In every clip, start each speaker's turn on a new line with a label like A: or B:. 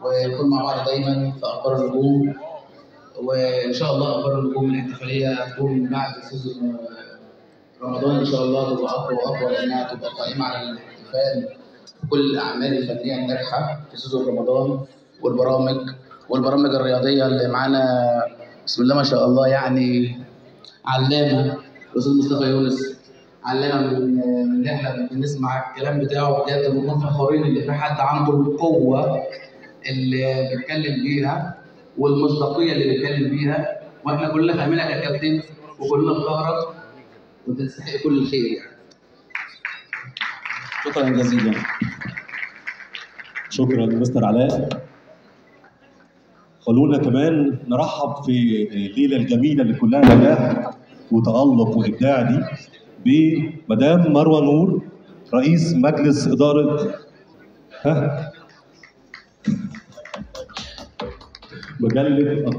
A: ونكون مع بعض دايما في اخبار النجوم. وان شاء الله اخبار النجوم الاحتفاليه هتكون بعد سيزون رمضان ان شاء الله تبقى اقوى واقوى، لانها تبقى قائمه على الاحتفال بكل الاعمال الفنيه الناجحه في سيزون رمضان والبرامج الرياضيه اللي معانا. بسم الله ما شاء الله، يعني علامه الاستاذ مصطفى يونس، علامه من اللي احنا بنسمع الكلام بتاعه بجد بنكون فخورين ان في حد عنده القوه اللي بيتكلم بيها والمصداقيه اللي بيتكلم بيها، واحنا كلنا فاهمينك يا كابتن وكلنا في ظهرك وتستحق كل الخير يعني.
B: شكرا جزيلا. شكرا مستر علاء. خلونا كمان نرحب في الليله الجميله اللي كلها نجاح وتألق وابداع دي بمدام مروه نور، رئيس مجلس اداره مجله.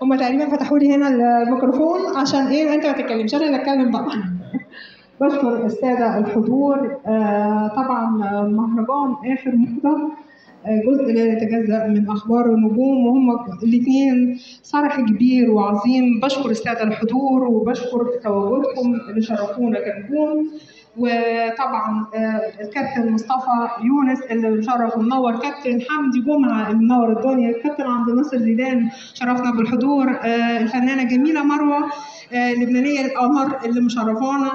C: هما تقريبا فتحوا لي هنا الميكروفون عشان ايه انت ما تتكلمش، انا اللي اتكلم بقى. بشكر الساده الحضور. طبعا مهرجان اخر موضه جزء لا يتجزأ من اخبار النجوم، وهم الاثنين صرح كبير وعظيم. بشكر الساده الحضور وبشكر تواجدكم اللي شرفونا كنجوم، وطبعا الكابتن مصطفى يونس اللي مشرف ومنور، كابتن حمدي جمعه اللي منور الدنيا، الكابتن عبد الناصر زيدان شرفنا بالحضور، الفنانه جميله مروه اللبنانيه القمر اللي مشرفانا،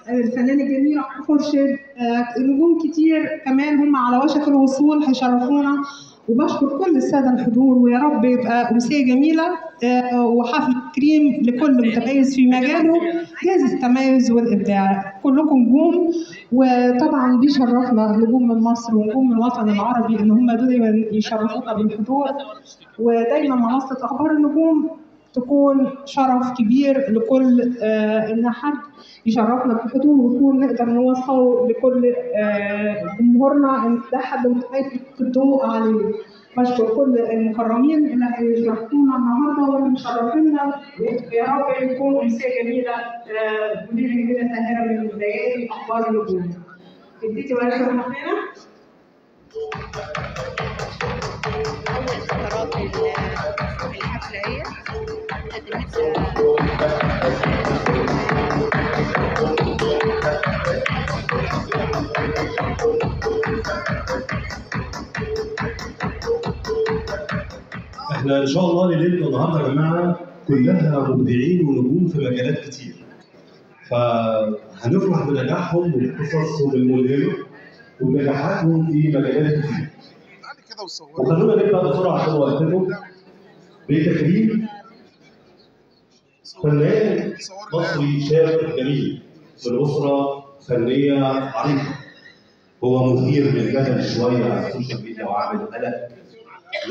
C: الفنانه الجميله خورشيد، نجوم كتير كمان هم على وشك الوصول هيشرفونا. وبشكر كل الساده الحضور، ويا رب يبقى امسيه جميله وحفل كريم لكل متميز في مجاله، جائزه التميز والابداع. كلكم نجوم، وطبعا بيشرفنا نجوم من مصر ونجوم من الوطن العربي ان هم دايما يشرفونا بالحضور، ودايما منصه اخبار النجوم تكون شرف كبير لكل ان حد يشرفنا بالحضور، ونكون نقدر نوصل لكل جمهورنا ان ده حد متفائل الضوء عليه. بشكر كل المكرمين اللي هيشرفونا النهارده واللي مشرفينا، يا رب يكون امسيه جميله وليله جميله ساهره من ليالي اخبار النجوم. اديتي ولا شرفنا
D: أول فقرات الحفلة هي
B: احنا ان شاء الله ليلتنا النهارده يا جماعه كلها مبدعين ونجوم في مجالات كتير، فهنفرح بنجاحهم وبقصصهم الملهمه وبنجاحاتهم في مجالات كتير. وخلونا نبدا بسرعه عشان وقتكم بتكريم فنان مصري شاب جميل من اسره فنيه عريقه. هو مثير للجدل شويه على السوشيال ميديا وعامل قلق،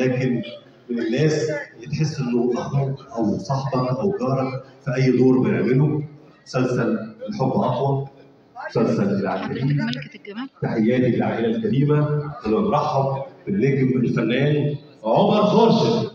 B: لكن من الناس اللي تحس انه اخوك او صاحبك او جارك في اي دور بيعمله. مسلسل الحب اقوى، مسلسل العائلة،
D: ملكة الجمال.
B: تحياتي للعائله الكريمه. انا برحب بالنجم الفنان عمر خورشيد.